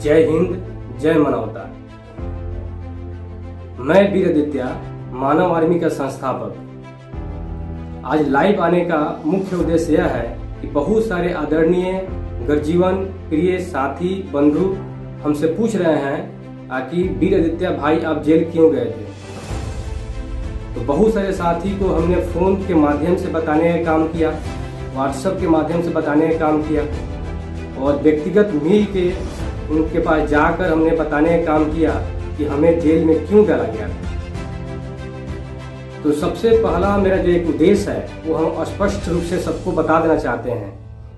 जय हिंद, जय मानवता। मैं वीरादित्य, मानव आर्मी का संस्थापक। आज लाइव आने का मुख्य उद्देश्य यह है कि बहुत सारे आदरणीय गर्जीवन प्रिय साथी बंधु हमसे पूछ रहे हैं कि वीरादित्य भाई आप जेल क्यों गए थे। तो बहुत सारे साथी को हमने फ़ोन के माध्यम से बताने का काम किया, व्हाट्सएप के माध्यम से बताने का काम किया और व्यक्तिगत मिल के उनके पास जाकर हमने बताने का काम किया कि हमें जेल में क्यों डाला गया। तो सबसे पहला मेरा जो एक उद्देश्य है वो हम स्पष्ट रूप से सबको बता देना चाहते हैं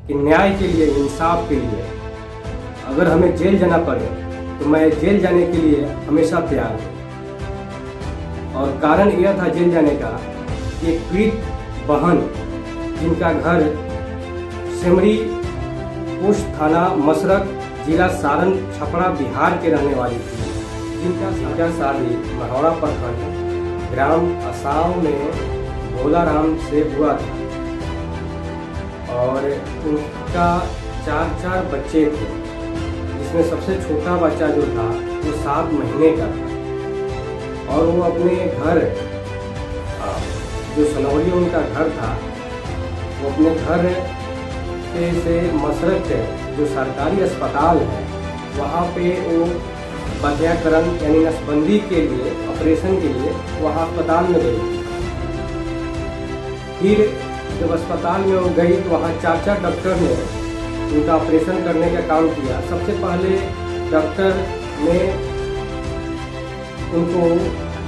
कि न्याय के लिए, इंसाफ के लिए अगर हमें जेल जाना पड़े तो मैं जेल जाने के लिए हमेशा तैयार हूँ। और कारण यह था जेल जाने का कि एक पीड़ित बहन जिनका घर सेमरी पोस्ट थाना मसरक जिला सारण छपरा बिहार के रहने वाली थी, जिनका शादी मढ़ौरा प्रखंड ग्राम असाव में भोलाराम से हुआ था और उनका 4 बच्चे थे, जिसमें सबसे छोटा बच्चा जो था वो 7 महीने का था। और वो अपने घर जो सनौली उनका घर था वो अपने घर से मसरत जो सरकारी अस्पताल है वहाँ पे वो बध्याकरण यानी नसबंदी के लिए, ऑपरेशन के लिए वहाँ अस्पताल में गई। फिर जब अस्पताल में वो गई तो वहाँ 4 डॉक्टर ने उनका ऑपरेशन करने का काम किया। सबसे पहले डॉक्टर ने उनको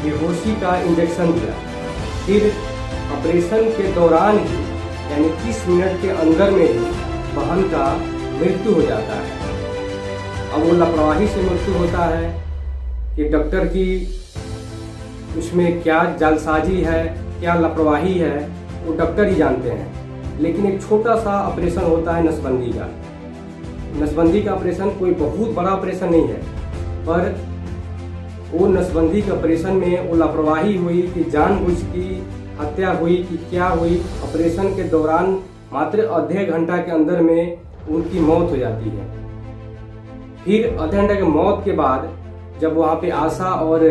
बेहोशी का इंजेक्शन दिया। फिर ऑपरेशन के दौरान ही यानी 30 मिनट के अंदर में ही बहन का मृत्यु हो जाता है। अब वो लापरवाही से मृत्यु होता है कि डॉक्टर की उसमें क्या जालसाजी है, क्या लापरवाही है, वो डॉक्टर ही जानते हैं। लेकिन एक छोटा सा ऑपरेशन होता है नसबंदी का। नसबंदी का ऑपरेशन कोई बहुत बड़ा ऑपरेशन नहीं है, पर वो नसबंदी के ऑपरेशन में वो लापरवाही हुई कि जानबूझ की हत्या हुई कि क्या हुई। ऑपरेशन के दौरान मात्र आधे घंटा के अंदर में उनकी मौत हो जाती है। फिर आधे घंटे के मौत के बाद जब वहाँ पे आशा और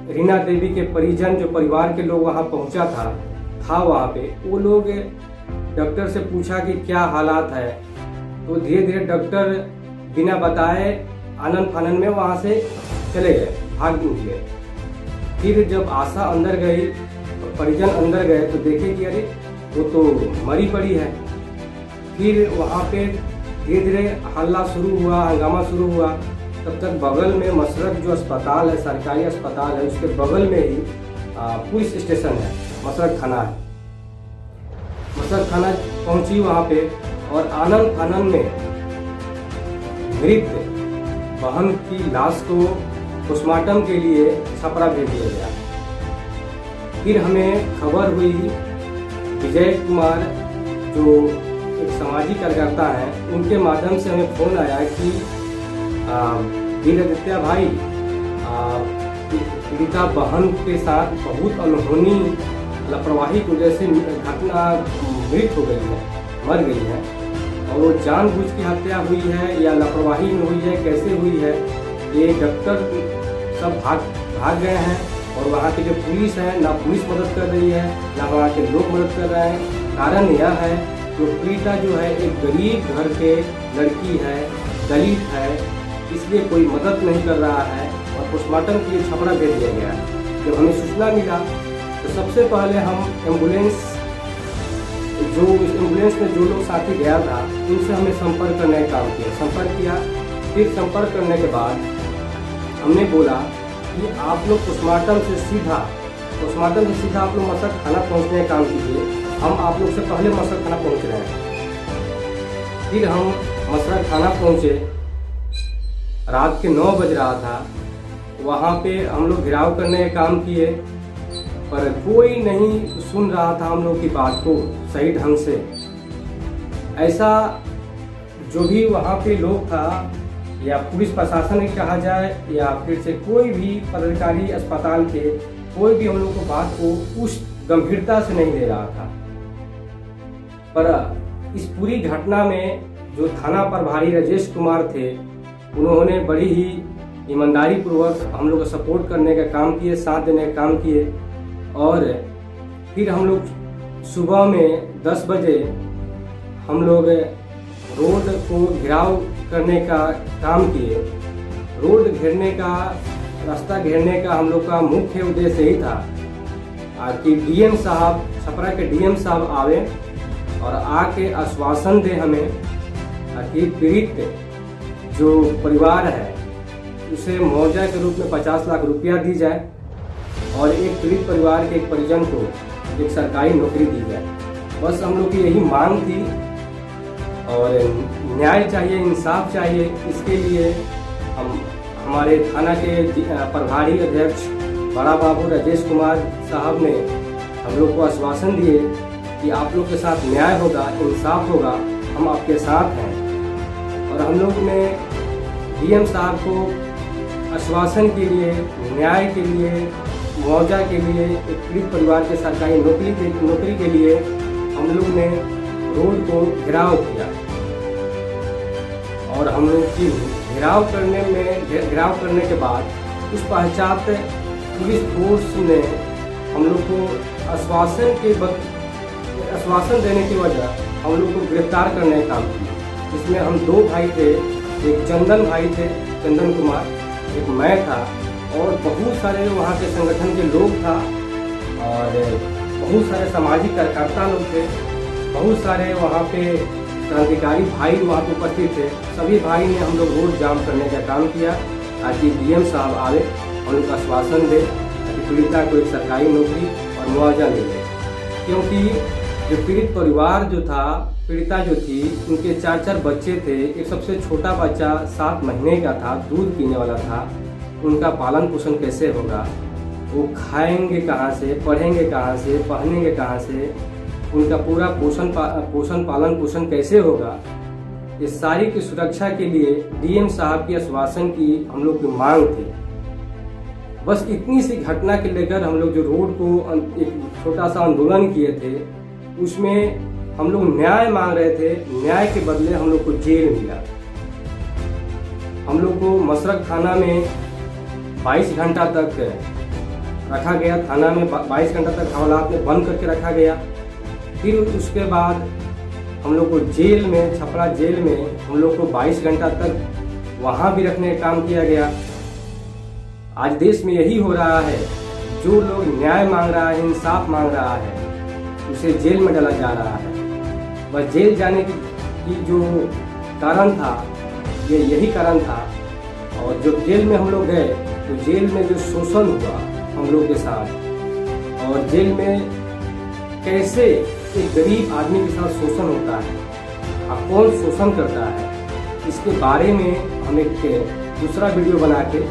रीना देवी के परिजन, जो परिवार के लोग वहाँ पहुँचा था वहाँ पे, वो लोग डॉक्टर से पूछा कि क्या हालात है। तो धीरे धीरे डॉक्टर बिना बताए आनन फानन में वहाँ से चले गए, भाग निकले। फिर जब आशा अंदर गई, परिजन अंदर गए तो देखे कि अरे वो तो मरी पड़ी है। फिर वहाँ पे धीरे धीरे हल्ला शुरू हुआ, हंगामा शुरू हुआ। तब तक बगल में मसरक जो अस्पताल है, सरकारी अस्पताल है, उसके बगल में ही पुलिस स्टेशन है, मसरक थाना है। मसरक थाना पहुंची वहाँ पे और आनन फानन में मृत बहन की लाश को पोस्टमार्टम के लिए छपरा भेज दिया गया। फिर हमें खबर हुई, विजय कुमार जो एक सामाजिक कार्यकर्ता हैं, उनके माध्यम से हमें फ़ोन आया कि वीरादित्य भाई पीड़िता बहन के साथ बहुत अनहोनी लापरवाही की वजह से घटना मृत हो गई है, मर गई है। और वो जानबूझ की हत्या हुई है या लापरवाही में हुई है, कैसे हुई है, ये डॉक्टर सब भाग गए हैं। और वहाँ की जो पुलिस है, ना पुलिस मदद कर रही है, ना वहाँ के लोग मदद कर रहे हैं। कारण यह है कि पीड़िता जो है एक गरीब घर के लड़की है, दलित है, इसलिए कोई मदद नहीं कर रहा है और पोस्टमार्टम के लिए छपरा भेज दिया गया। जब हमें सूचना मिला तो सबसे पहले हम एम्बुलेंस में जो लोग साथी गया था उनसे हमें संपर्क करने का काम किया। संपर्क किया, फिर संपर्क करने के बाद हमने बोला कि आप लोग पोस्टमार्टम से सीधा आप लोग मसरक थाना पहुंचने का काम कीजिए। हम आप लोग से पहले मसरक थाना पहुंच रहे हैं। फिर हम मसरक थाना पहुंचे, रात के 9 बज रहा था। वहाँ पे हम लोग घेराव करने का काम किए, पर कोई नहीं सुन रहा था हम लोग की बात को सही ढंग से। ऐसा जो भी वहाँ पे लोग था, या पुलिस प्रशासन ही कहा जाए या फिर से कोई भी पदाधिकारी अस्पताल के, कोई भी हम लोग को बात को उस गंभीरता से नहीं ले रहा था। पर इस पूरी घटना में जो थाना प्रभारी राजेश कुमार थे, उन्होंने बड़ी ही ईमानदारी पूर्वक हम लोग को सपोर्ट करने का काम किए, साथ देने का काम किए। और फिर हम लोग सुबह में 10 बजे हम लोग रोड को घेराव करने का काम किए। रोड घेरने का, रास्ता घेरने का हम लोग का मुख्य उद्देश्य यही था कि डीएम साहब, छपरा के डीएम साहब आवे और आके आश्वासन दे हमें कि पीड़ित जो परिवार है उसे मुआवजा के रूप में 50 लाख रुपया दी जाए और एक पीड़ित परिवार के एक परिजन को एक सरकारी नौकरी दी जाए। बस हम लोग की यही मांग थी और न्याय चाहिए, इंसाफ चाहिए। इसके लिए हम हमारे थाना के प्रभारी अध्यक्ष बड़ा बाबू राजेश कुमार साहब ने हम लोग को आश्वासन दिए कि आप लोग के साथ न्याय होगा, इंसाफ होगा, हम आपके साथ हैं। और हम लोग ने डीएम साहब को आश्वासन के लिए, न्याय के लिए, मुआवजा के लिए, एक पीड़ित परिवार के सरकारी नौकरी के लिए हम लोग ने रोड को घेराव किया। और हम लोग की घेराव करने के बाद उस पश्चात पुलिस फोर्स ने हम लोग को आश्वासन देने की वजह हम लोग को गिरफ्तार करने का काम किया। इसमें हम 2 भाई थे, एक चंदन भाई थे, चंदन कुमार, एक मैं था और बहुत सारे वहाँ के संगठन के लोग था और बहुत सारे सामाजिक कार्यकर्ता लोग थे, बहुत सारे वहाँ पे क्रांतिकारी भाई वहाँ पे उपस्थित थे। सभी भाई ने हम लोग रोड जाम करने का काम किया ताकि डीएम साहब आवे और उनका आश्वासन दे ताकि पीड़िता को एक सरकारी नौकरी और मुआवजा मिले। क्योंकि जो पीड़ित परिवार जो था, पीड़िता जो थी, उनके 4 बच्चे थे। एक सबसे छोटा बच्चा 7 महीने का था, दूध पीने वाला था। उनका पालन पोषण कैसे होगा, वो खाएंगे कहाँ से, पढ़ेंगे कहाँ से, पहनेंगे कहाँ से, उनका पूरा पालन पोषण कैसे होगा। इस सारी की सुरक्षा के लिए डीएम साहब के आश्वासन की हम लोग की मांग थी। बस इतनी सी घटना के लेकर हम लोग जो रोड को एक छोटा सा आंदोलन किए थे, उसमें हम लोग न्याय मांग रहे थे। न्याय के बदले हम लोग को जेल मिला। हम लोग को मसरक थाना में 22 घंटा तक रखा गया। थाना में 22 घंटा तक हवालात में बंद करके रखा गया। फिर उसके बाद हम लोग को जेल में, छपरा जेल में हम लोग को 22 घंटा तक वहाँ भी रखने का काम किया गया। आज देश में यही हो रहा है, जो लोग न्याय मांग रहा है, इंसाफ मांग रहा है, उसे जेल में डाला जा रहा है। बस जेल जाने की जो कारण था, यही कारण था। और जब जेल में हम लोग गए तो जेल में जो शोषण हुआ हम लोग के साथ, और जेल में कैसे एक गरीब आदमी के साथ शोषण होता है और कौन शोषण करता है, इसके बारे में हम एक दूसरा वीडियो बना के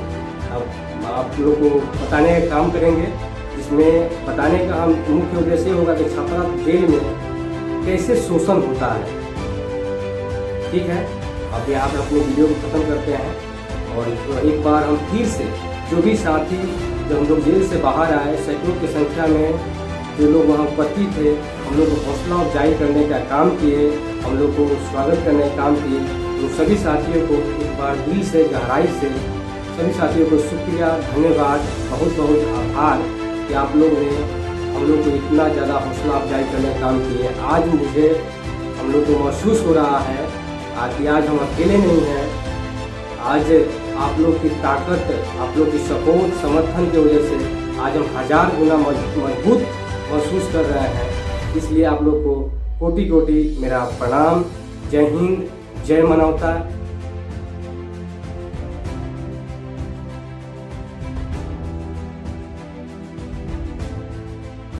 आप लोग को बताने का काम करेंगे। जिसमें बताने का हम मुख्य उद्देश्य होगा कि छपरा जेल में कैसे शोषण होता है। ठीक है, अब यहाँ पे अपनी वीडियो को ख़त्म करते हैं। और एक बार हम फिर से जो भी साथी, जब हम लोग जेल से बाहर आए, सैकड़ों की संख्या में जो लोग वहाँ उपस्थित थे, हम लोग को हौसला अफजाई करने का काम किए, हम लोग को स्वागत करने का काम किए। तो सभी साथियों को एक बार दिल से, गहराई से सभी साथियों को शुक्रिया, धन्यवाद, बहुत बहुत आभार कि आप लोग ने हम लोग को इतना ज़्यादा हौसला अफजाई करने का काम किए। आज मुझे हम लोग को महसूस हो रहा है कि आज हम अकेले नहीं हैं। आज आप लोग की ताकत, आप लोग की सपोर्ट, समर्थन की वजह से आज हम 1000 गुना मजबूत महसूस कर रहे हैं। इसलिए आप लोग को कोटि कोटि मेरा प्रणाम। जय हिंद, जय मानवता।